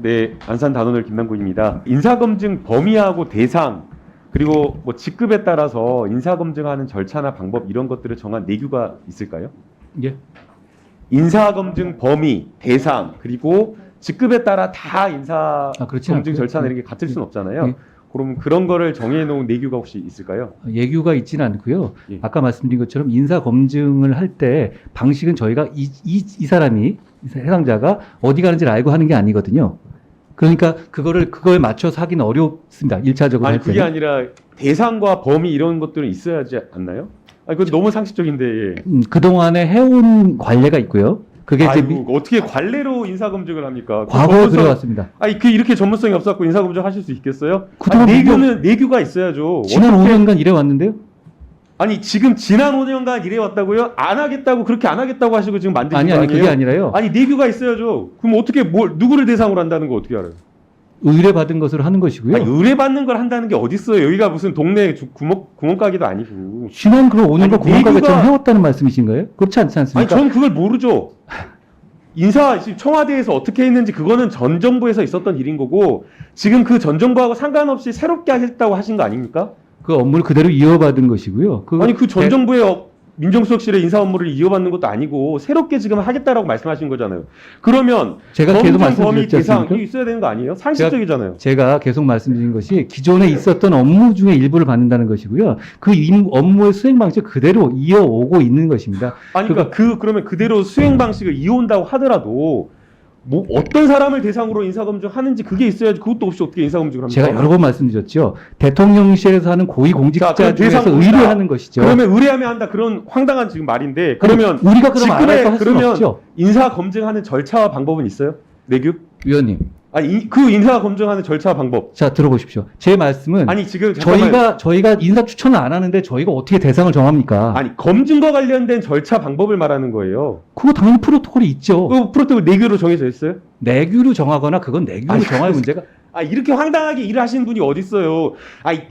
네, 안산 단원을 김남국입니다. 인사검증 범위하고 대상 그리고 뭐 직급에 따라서 인사검증하는 절차나 방법 이런 것들을 정한 내규가 있을까요? 예. 인사검증 범위, 대상 그리고 직급에 따라 다 그렇지 인사검증 않고요. 절차나 이렇게 같을 수는 없잖아요. 예. 그럼 그런 거를 정해놓은 내규가 혹시 있을까요? 예규가 있지는 않고요. 예. 아까 말씀드린 것처럼 인사 검증을 할 때 방식은 저희가 이 사람이 해당자가 어디 가는지를 알고 하는 게 아니거든요. 그러니까 그거에 맞춰서 하기는 어렵습니다. 1차적으로 아니 할 그게 때는. 아니라 대상과 범위 이런 것들은 있어야 하지 않나요? 아니 그건 너무 상식적인데. 예. 그동안에 해온 관례가 있고요. 그게 이제 아이고, 어떻게 관례로 인사검증을 합니까? 과거에 들어왔습니다. 아니 그 이렇게 전문성이 없었고 인사검증 하실 수 있겠어요? 그동안 아니, 내규가 있어야죠. 지난 어떻게- 5년간 이래 왔는데요. 아니 지금 지난 5년간 이래 왔다고요? 안 하겠다고 그렇게 안 하겠다고 하시고 지금 만드신 아니 거 아니에요? 그게 아니라요. 아니 내규가 있어야죠. 그럼 어떻게 누구를 대상으로 한다는 거 어떻게 알아요? 의뢰받은 것으로 하는 것이고요. 아니, 의뢰받는 걸 한다는 게 어디 있어요? 여기가 무슨 동네 구멍가게도 아니고. 지난 그럼 5년간 아니, 공원가게처럼 내규가- 해왔다는 말씀이신가요? 그렇지 않지 아니 않습니까? 전 그걸 모르죠. 지금 청와대에서 어떻게 했는지 그거는 전 정부에서 있었던 일인 거고 지금 그 전 정부하고 상관없이 새롭게 하겠다고 하신 거 아닙니까? 그 업무를 그대로 이어받은 것이고요. 아니 그 전 정부의 민정수석실의 인사 업무를 이어받는 것도 아니고 새롭게 지금 하겠다라고 말씀하신 거잖아요. 그러면 제가 계속 검증 범위 말씀드렸지 않습니까? 대상이 있어야 되는 거 아니에요? 상식적이잖아요. 제가 계속 말씀드린 것이 기존에 있었던 업무 중에 일부를 받는다는 것이고요. 그 업무의 수행 방식 그대로 이어오고 있는 것입니다. 아니 그러니까 그러면 그대로 수행 방식을 이어온다고 하더라도 뭐 어떤 사람을 대상으로 인사검증 하는지 그게 있어야지 그것도 없이 어떻게 인사검증을 합니까? 제가 여러 번 말씀드렸죠. 대통령실에서 하는 고위공직자 자, 그럼 중에서 대상 봅시다. 의뢰하는 것이죠. 그러면 의뢰하면 한다 그런 황당한 지금 말인데 그러면 우리가 그럼 안 직급에 할까 할 수는 그러면 없죠. 인사 검증하는 절차와 방법은 있어요? 내규? 위원님, 아니 그 인사 검증하는 절차와 방법. 자 들어보십시오. 제 말씀은 아니 지금 잠깐만. 저희가 인사 추천을 안 하는데 저희가 어떻게 대상을 정합니까? 아니 검증과 관련된 절차 방법을 말하는 거예요. 그거 당연히 프로토콜이 있죠. 그 프로토콜 내규로 정해져 있어요? 내규로 정하거나 그건 내규로 아니, 정할 문제가 아 이렇게 황당하게 일하시는 분이 어디 있어요? 아니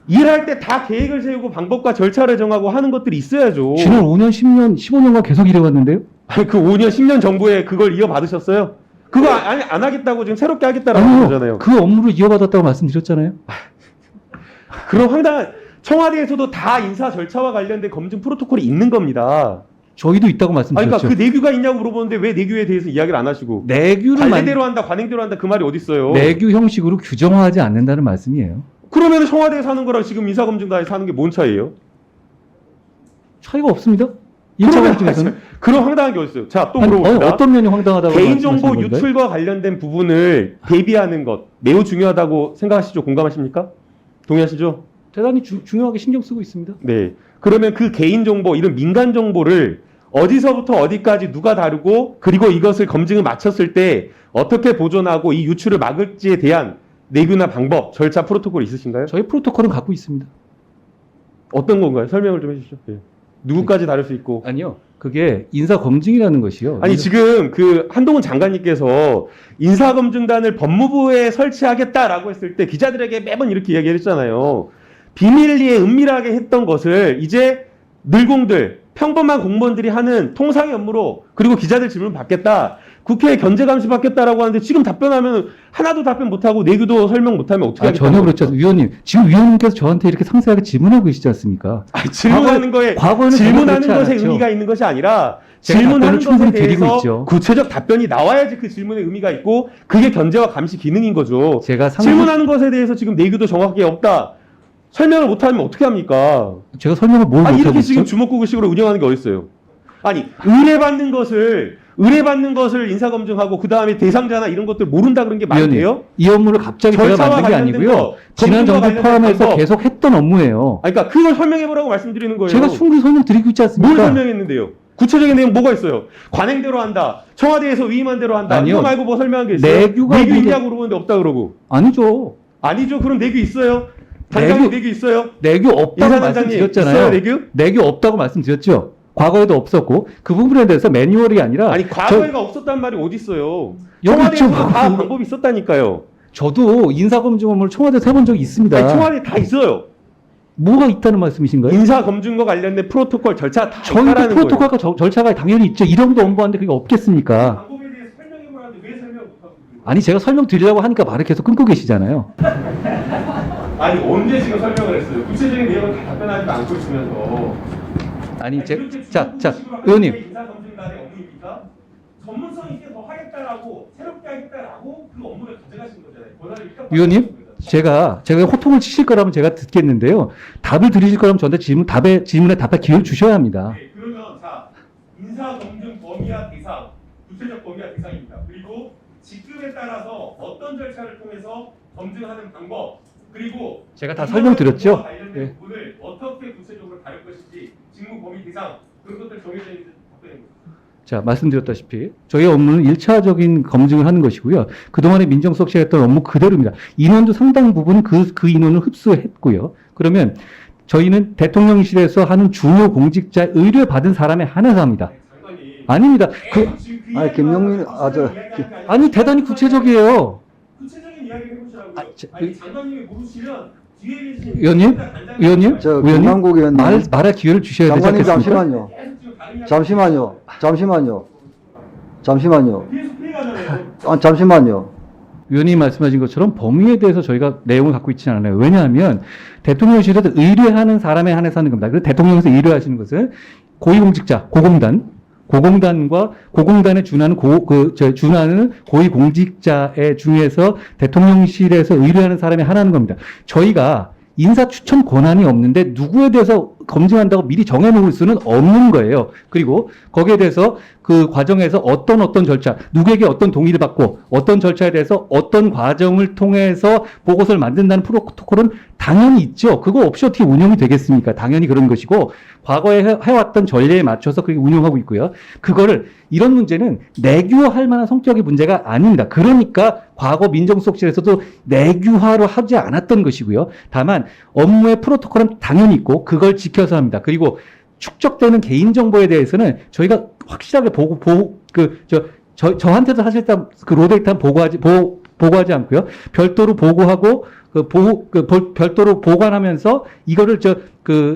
일할 때 다 계획을 세우고 방법과 절차를 정하고 하는 것들이 있어야죠. 지난 5년, 10년, 15년간 계속 이래왔는데요. 아니 그 5년, 10년 정부에 그걸 이어받으셨어요? 그거 아니 안 하겠다고 지금 새롭게 하겠다라고 아니요, 하는 거잖아요. 그 업무를 이어받았다고 말씀드렸잖아요. 그런 황당한 청와대에서도 다 인사 절차와 관련된 검증 프로토콜이 있는 겁니다. 저희도 있다고 아니, 말씀드렸죠. 그러니까 그 내규가 있냐고 물어보는데 왜 내규에 대해서 이야기를 안 하시고 내규를 관례대로 한다, 관행대로 한다 그 말이 어디 있어요? 내규 형식으로 규정화하지 않는다는 말씀이에요. 그러면 청와대에서 하는 거랑 지금 인사검증단에서 하는 게 뭔 차이예요? 차이가 없습니다. 1차 검증에서는 그런 황당한 게 어디 있어요? 자, 또 물어봅니다. 어떤 면이 황당하다고 개인정보 말씀하시는 건가요? 유출과 관련된 부분을 대비하는 것 매우 중요하다고 생각하시죠? 공감하십니까? 동의하시죠? 대단히 중요하게 신경 쓰고 있습니다. 네. 그러면 그 개인정보, 이런 민간정보를 어디서부터 어디까지 누가 다루고 그리고 이것을 검증을 마쳤을 때 어떻게 보존하고 이 유출을 막을지에 대한 내규나 방법, 절차, 프로토콜 있으신가요? 저희 프로토콜은 갖고 있습니다. 어떤 건가요? 설명을 좀 해주시죠. 예. 누구까지 다룰 수 있고. 아니요. 그게 인사 검증이라는 것이요. 아니 지금 그 한동훈 장관님께서 인사검증단을 법무부에 설치하겠다라고 했을 때 기자들에게 매번 이렇게 이야기를 했잖아요. 비밀리에 은밀하게 했던 것을 이제 늘공들 평범한 공무원들이 하는 통상의 업무로 그리고 기자들 질문 받겠다. 국회에 견제 감시 받겠다라고 하는데 지금 답변하면 하나도 답변 못하고 내규도 설명 못하면 어떻게 하겠다는 전혀 그렇지 겁니까? 않습니다. 위원님, 지금 위원님께서 저한테 이렇게 상세하게 질문하고 계시지 않습니까? 아니, 질문하는 거에 과거에는 질문하는 전혀 그렇지 것에 않았죠. 의미가 있는 것이 아니라 제가 질문하는 답변을 것에 충분히 드리고 대해서 있죠. 구체적 답변이 나와야지 그 질문의 의미가 있고 그게 견제와 감시 기능인 거죠. 제가 질문하는 것에 대해서 지금 내규도 정확하게 없다. 설명을 못하면 어떻게 합니까? 제가 설명을 뭘 아니, 못하고 이렇게 있죠? 지금 주먹구구식으로 운영하는 게 어딨어요? 아니 의뢰받는 것을 인사검증하고 그 다음에 대상자나 이런 것들 모른다 그런 게 말이 위원님, 돼요? 이 업무를 갑자기 제가 절차와 만든 게 관련된 아니고요. 거, 지난 검증과 정부 관련된 포함해서 거. 계속 했던 업무예요. 아니, 그러니까 그걸 설명해보라고 말씀드리는 거예요. 제가 충분히 설명드리고 있지 뭘 않습니까? 설명했는데요? 구체적인 내용 뭐가 있어요? 관행대로 한다. 청와대에서 위임한 대로 한다. 아니요. 이거 말고 뭐 설명한 게 있어요? 내규가 내규 있는데- 있냐고 물어보는데 없다 그러고. 아니죠. 아니죠. 그럼 내규 있어요? 단장님 내규- 내규 있어요? 내규 없다고 인사단장님 말씀드렸잖아요. 있어요 내규? 내규 없다고 말씀드렸죠. 과거에도 없었고 그 부분에 대해서 매뉴얼이 아니라 아니 과거에가 없었단 말이 어디 있어요? 여기 청와대에서 있죠. 다 방법이 있었다니까요. 저도 인사검증 업무를 청와대에서 해본 적이 있습니다. 아니, 청와대 다 있어요. 뭐가 있다는 말씀이신가요? 인사검증과 관련된 프로토콜 절차 다 저희도 있다라는 프로토콜과 절차가 당연히 있죠. 이런도 업무하는데 그게 없겠습니까? 방법에 대해서 설명해보라는데 왜 설명 못하고 있는 아니 제가 설명드리려고 하니까 말을 계속 끊고 계시잖아요. 아니 언제 지금 설명을 했어요? 구체적인 내용을 다 답변하지 않고 있으면서. 아니 그렇게 자 중국식으로 하는 의원님 게 인사검증단의 업무입니까? 전문성 있게 더 하겠다라고 새롭게 하겠다라고 그 업무를 가져가신 거잖아요. 권한을 입각하신 위원님 거잖아요. 제가 호통을 치실 거라면 제가 듣겠는데요. 답을 드리실 거라면 저한테 질문에 답할 기회를 주셔야 합니다. 네, 그러면 자 인사검증 범위와 대상, 구체적 범위와 대상입니다. 그리고 직급에 따라서 어떤 절차를 통해서 검증하는 방법, 그리고 제가 다 설명드렸죠? 관련된 예. 부분을 어떻게 구체적으로 다룰 것인지 직무 범위 대상 그런 것들 정해져 있는지 답변해 보세요. 자, 말씀드렸다시피 저희 업무는 1차적인 검증을 하는 것이고요. 그동안에 민정수석실이 했던 업무 그대로입니다. 인원도 상당 부분 그 인원을 흡수했고요. 그러면 저희는 대통령실에서 하는 중요 공직자 의뢰 받은 사람에 한해서 합니다. 장관이 아닙니다. 아니, 김용민, 아니 대단히 구체적이에요. 구체적인 이야기를 해보시라고요. 아, 아니 장관님이 모르시면 뒤에 계신 의원님? 단장님 의원님? 저 의원님? 김남국 의원님, 말할 기회를 주셔야 되지 장관님 않겠습니까? 잠시만요. 계속 지금 다른 이야기 잠시만요. 계속 피해가잖아요. 잠시만요. 의원님이 말씀하신 것처럼 범위에 대해서 저희가 내용을 갖고 있지는 않아요. 왜냐하면 대통령실에서 의뢰하는 사람에 한해서 하는 겁니다. 그래서 대통령에서 의뢰하시는 것은 고위공직자, 고공단과 고공단에 준하는 준하는 고위공직자의 중에서 대통령실에서 의뢰하는 사람이 하나는 겁니다. 저희가 인사 추천 권한이 없는데 누구에 대해서 검증한다고 미리 정해놓을 수는 없는 거예요. 그리고 거기에 대해서 그 과정에서 어떤 절차, 누구에게 어떤 동의를 받고 어떤 절차에 대해서 어떤 과정을 통해서 보고서를 만든다는 프로토콜은 당연히 있죠. 그거 없이 어떻게 운영이 되겠습니까? 당연히 그런 것이고 과거에 해왔던 전례에 맞춰서 그렇게 운영하고 있고요. 그거를 이런 문제는 내규화할 만한 성격의 문제가 아닙니다. 그러니까 과거 민정수석실에서도 내규화로 하지 않았던 것이고요. 다만 업무의 프로토콜은 당연히 있고 그걸 지켜서 합니다. 그리고 축적되는 개인정보에 대해서는 저희가 확실하게 저한테도 사실상 그 로데이터 보고하지 않고요. 별도로 보고하고 별도로 보관하면서 이거를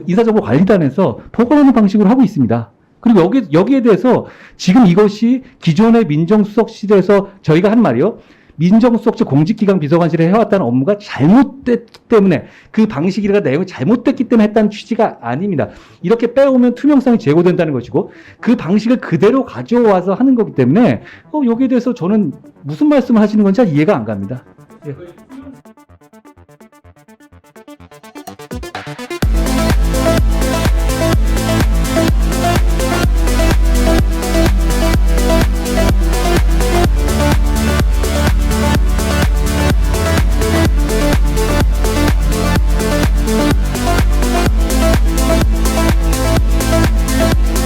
인사정보관리단에서 보관하는 방식으로 하고 있습니다. 그리고 여기에 대해서 지금 이것이 기존의 민정수석실에서 저희가 한 말이요. 민정수석실 공직기강 비서관실에 해왔다는 업무가 잘못됐기 때문에 그 방식이라 내용이 잘못됐기 때문에 했다는 취지가 아닙니다. 이렇게 빼오면 투명성이 제고된다는 것이고 그 방식을 그대로 가져와서 하는 거기 때문에 여기에 대해서 저는 무슨 말씀을 하시는 건지 잘 이해가 안 갑니다. 예.